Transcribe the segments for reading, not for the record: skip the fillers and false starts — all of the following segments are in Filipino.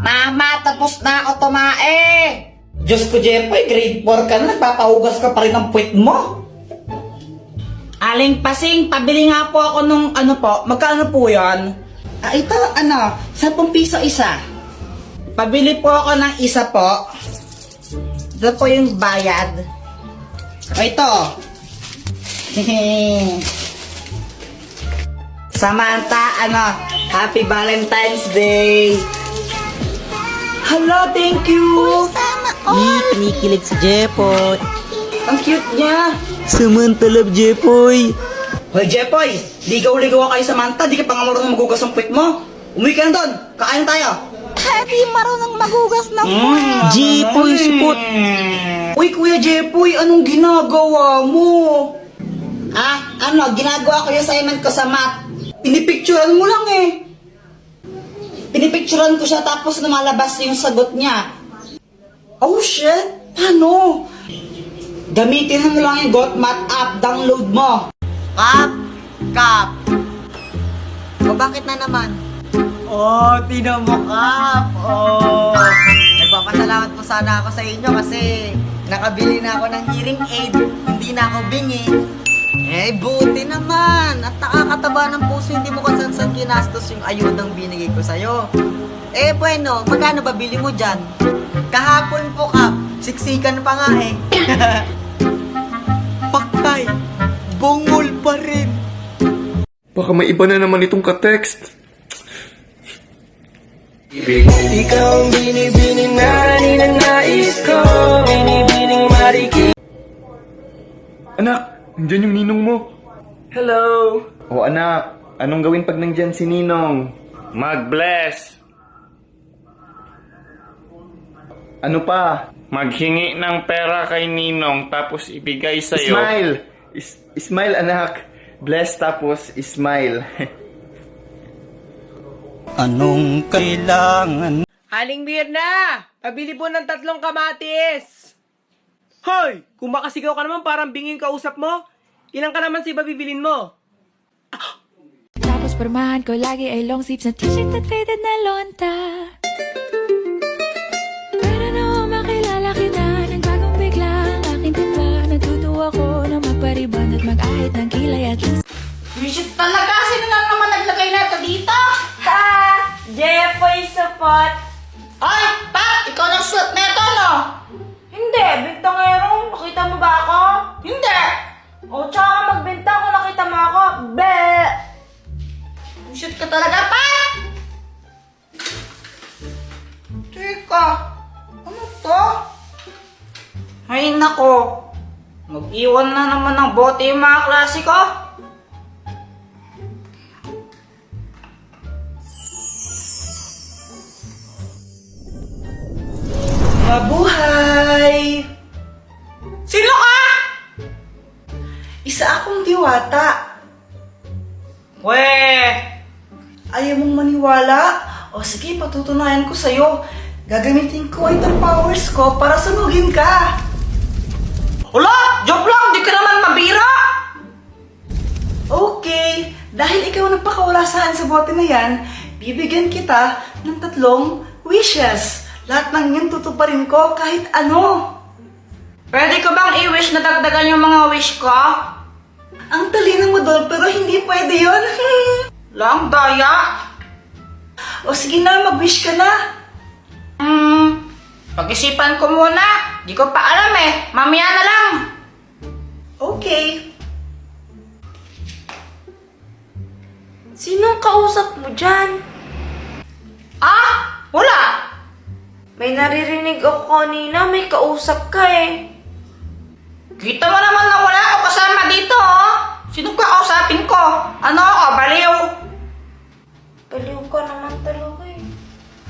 Mama, tapos na ako tumae. Diyos ko, Jepoy, grade 4 ka na, nagpapahugas ka pa rin ng puwit mo. Aling Pasing, pabili nga po ako nung magkano po yan? Ito, 10 piso isa. Pabili po ako ng isa po. Ito po yung bayad. Ito. Samantha, Happy Valentine's Day. Hello, thank you. Kinikilig si Jepoy. Ang cute niya. Samantha love Jepoy. Hoy, Jepoy, ligaw-ligaw kayo Samantha, di ka pa nga marunong magugas ng puwit mo. Umuwi ka na doon, kakain tayo. Hindi marunong magugas ng Jepoy, support. Uy, Kuya Jepoy, anong ginagawa mo? Ginagawa ko yung assignment ko sa math. Pinipicturean mo lang eh. Pinipicturean ko siya tapos lumalabas yung sagot niya. Oh shit, paano? Gamitin mo lang yung GotMath app, download mo. Kap. O bakit na naman? Oh, tinan mo, Kap. Oh. Nagpapasalamat po sana ako sa inyo kasi nakabili na ako ng hearing aid. Hindi na ako bingi. Buti naman. At nakakataba ng puso, hindi mo kasansan kinastos yung ayudang binigay ko sa'yo. Bueno, magkano ba bili mo dyan? Kahapon po, Kap. Siksikan pa nga eh. Paktay. Bungol pa rin. Baka may iba na naman itong ka-text. Ikaw ang binibining na ninanais ko. Binibining mariki. Anak, nandyan yung ninong mo. Hello. O anak, anong gawin pag nandyan si ninong? Mag-bless. Ano pa? Maghingi ng pera kay Ninong tapos ibigay sa'yo. Smile! Smile anak. Bless tapos smile. Anong kailangan? Aling Mirna, pabili po ng 3 kamatis. Hoy, kung makasigaw ka naman parang bingin kausap mo, ilang ka naman si babibilin mo? Tapos pormahan ko lagi ay long sleeves na t-shirt at faded na lonta. Para na makilala kita, nagbagong bigla ang aking timpla. Natutuwa ko na magpariban at mag-ahit ng kilay at least. Visit talaga, sino na naman naglagay na ito dito? Jepoy support. Ay, Pat, ikaw nagsuot na ito, no? Hindi, bintangero. Nakita mo ba ako? Hindi. O, tsaka magbintang kung nakita mo ako. Bleh! Visit ka talaga, Pat! Teka, ano to? Ay, nako. Mag-iwan na naman ng bote yung mga klase ko. Mabuhay! Sino ka? Isa akong diwata. Weh! Ayaw mong maniwala? O sige, patutunayan ko sa'yo. Gagamitin ko itong powers ko para sunugin ka. Hala! Joke lang! Di ka naman mabira! Okay, dahil ikaw nagpakawala saan sa bote na yan, bibigyan kita ng 3 wishes. Lahat ng yan tutuparin ko kahit ano. Pwede ko bang i-wish na dagdagan yung mga wish ko? Ang talino mo doon pero hindi pwede yun. Lang daya. O sige na, mag-wish ka na. Pag-isipan ko muna. Di ko pa alam eh. Mamaya na lang. Okay. Sinong kausap mo dyan? Wala. May naririnig ako kanina, may kausap ka eh. Kita mo naman na wala ako kasama dito, oh. Sino kakausapin ko? Ano ako, baliw? Baliw ka naman talaga eh.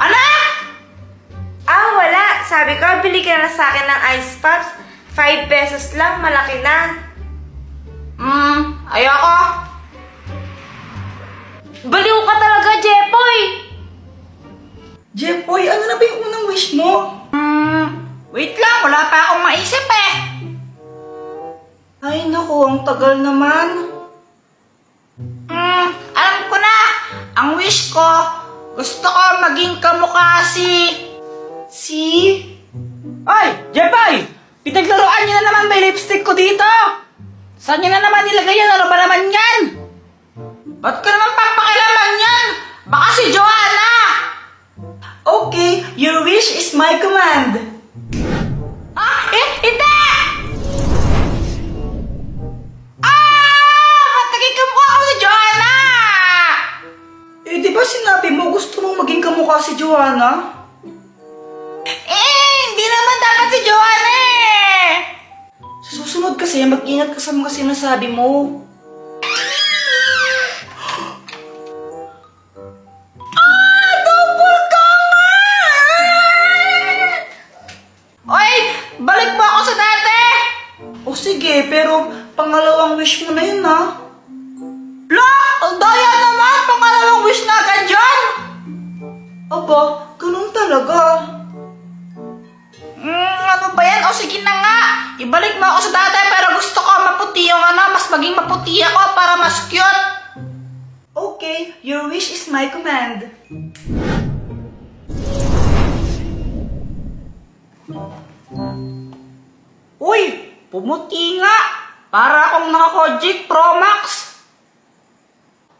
Ano? Wala. Sabi ko, bili ka na sa akin ng ice pops. 5 pesos lang, malaki na. Ayoko. Baliw ka talaga, Jepoy! Jepoy, ano na ba yung unang wish mo? Wait lang, wala pa akong maisip eh. Ay naku, ang tagal naman. Alam ko na, ang wish ko, Gusto ko maging kamukha si... Ay! Jeboy! Pinaglaruan niyo na naman may lipstick ko dito! Saan niyo na naman nilagay yan? Ano ba naman yan? Ba't ka naman papakilaman yan? Baka si Joanna! Okay, your wish is my command. Hindi! Ba't naging kamukha ako si Joanna? Di ba sinabi mo gusto mong maging kamukha si Joanna? Hindi naman dapat si Joanna eh! Sa susunod kasi, mag-ingat ka sa mga sinasabi mo. Double ka nga! Oy! Balik mo ako sa dati! O sige, pero pangalawang wish mo na yun ha? La! Ang daya naman! Pangalawang wish na agad dyan! Aba, ganun talaga. Ano ba yan? O sige na nga! Ibalik mo ako sa dati pero gusto ko maputi yung mas maging maputi ako para mas cute! Okay, your wish is my command. Uy! Pumuti nga! Para akong naka-Kojic Pro Max!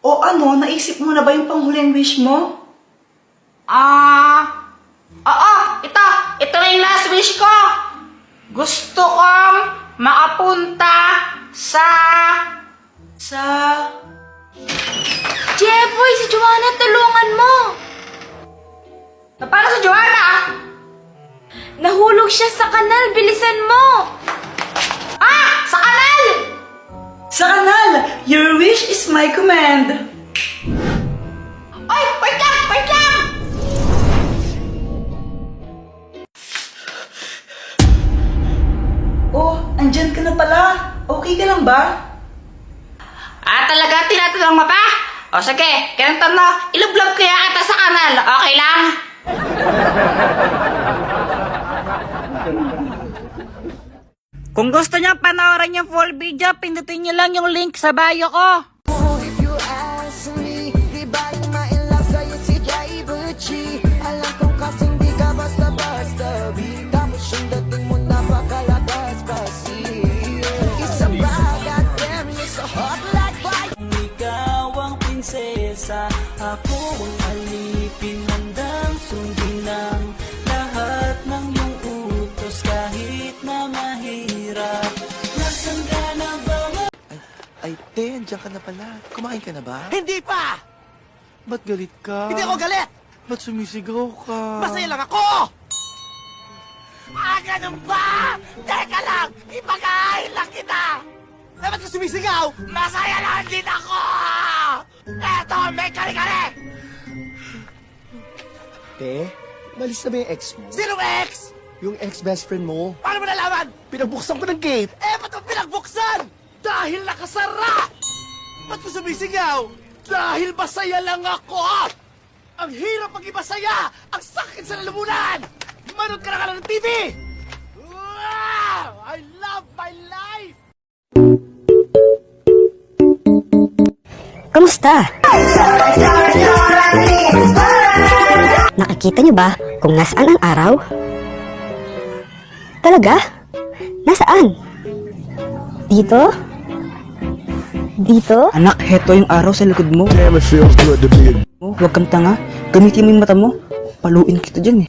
O ano, naisip mo na ba yung panghuling wish mo? Oo! Ito na yung last wish ko! Gusto kong makapunta sa... Jeboy, si Joanna, tulungan mo! Paano sa Joanna? Nahulog siya sa kanal, bilisan mo! Sa kanal! Sa kanal! Your wish is my command. Ay! Wait lang! Oh, andyan ka na pala. Okay ka lang ba? Talaga? Tinatanong mo pa? O sige, kinantan mo. Ilublob kaya ata sa kanal. Okay lang? Kung gusto niyo panoorin yung full video, pindutin niyo lang yung link sa bio ko. If you ask me, di ba yung ma-in-love sa'yo si Jay Butchie? Alam kong kasing di ka basta-basta, tapos yung dating mo napakalakas pa Isa bag at them, you're so hot like fire. Ikaw ang prinsesa, ako ang alipin, handang sundin ng lahat ng iyong utos kahit na mahirap. Nasaan ka na ba? Ay, Ten, diyan ka na pala. Kumain ka na ba? Hindi pa! Ba't galit ka? Hindi ako galit! Ba't sumisigaw ka? Masaya lang ako! Ganun ba? Teka lang! Ipag-aahil lang kita! Dapat ka sumisigaw? Masaya lang din ako! Eto, may kari-kari! Te, malis na ba yung ex mo? Sinong ex? Yung ex-best friend mo? Paano mo nalaman? Pinagbuksan ko ng gate. Ba't mo pinagbuksan? Dahil nakasara! Ba't ko sumisigaw? Dahil masaya lang ako! Ang hirap maging masaya! Ang sakit sa lalamunan! Manood ka na ka lang ng TV! Wow! I love my life! Kamusta? Nakikita niyo ba kung nasaan ang araw? Talaga? Nasaan? Dito? Dito? Anak, heto yung araw sa likod mo. Huwag kang tanga. Gamitin mo yung mata mo. Paluin kita dyan eh.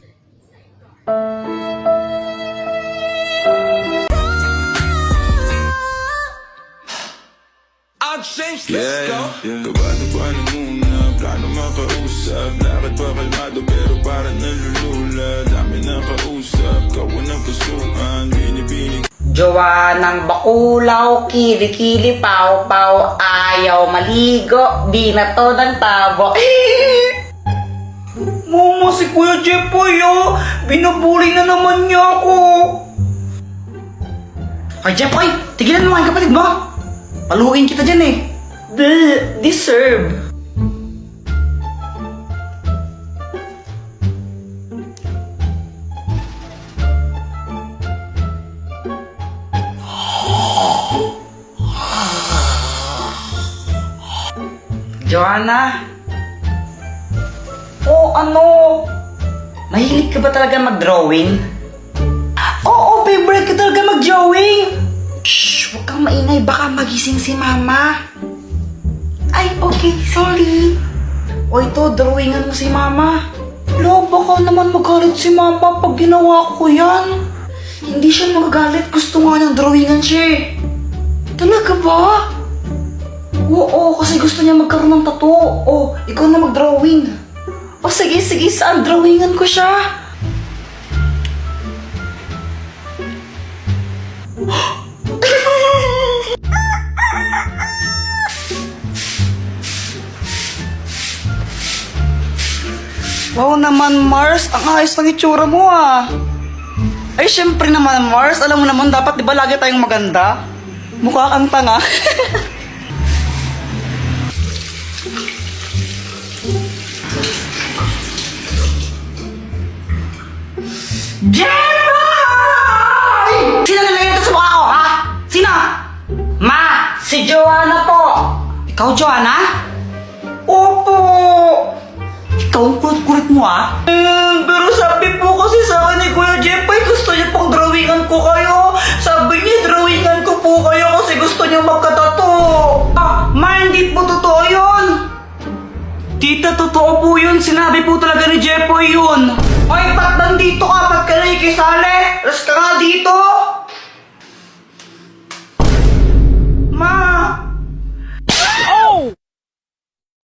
Kabado-bado muna, plano makausap. Lakad pa kalmado pero parang nalulula. Dami nakausap, kawan ng pusuan. Binibining Joanang bakulaw, kili-kili, paw-paw, ayaw maligo, di na to ng tabo. Mama, si Kuya Jepoy, binubuli na naman niya ako. Ay, Jepoy, tigilan mo ang kapatid mo. Paluin kita dyan eh. Deserve. Joanna? Oh, Mahilig ka ba talaga mag-drawing? Oo, favorite ka talaga mag-drawing. Shh, huwag kang maingay, baka magising si mama. Ay, okay, sorry. O ito, drawingan mo si mama. Lo, baka naman magalit si mama pag ginawa ko yan. Hindi siya magagalit, gusto nga niyang drawingan siya eh. Talaga ba? Oo, kasi gusto niya magkaroon ng tattoo. O, ikaw na mag-drawing. O sige, saan drawingan ko siya? Wow naman, Mars. Ang ayos ng itsura mo ah. Ay, syempre naman, Mars. Alam mo naman, dapat di ba lagi tayong maganda? Mukha kang tanga. Jeffrey! Sino nalagay ito sa mukha ko, ha? Sino? Ma, si Joanna po. Ikaw, Joanna? Opo. Ikaw ang kulit mo, ha? Pero sabi po kasi sa akin ni Kuya Jeffrey, gusto niya pang drawingan ko kayo. Sabi niya, drawingan ko po kayo kasi gusto niya magkatato. Ah, ma, hindi po totoo yun. Tita, totoo po yun. Sinabi po talaga ni Jeffrey yun.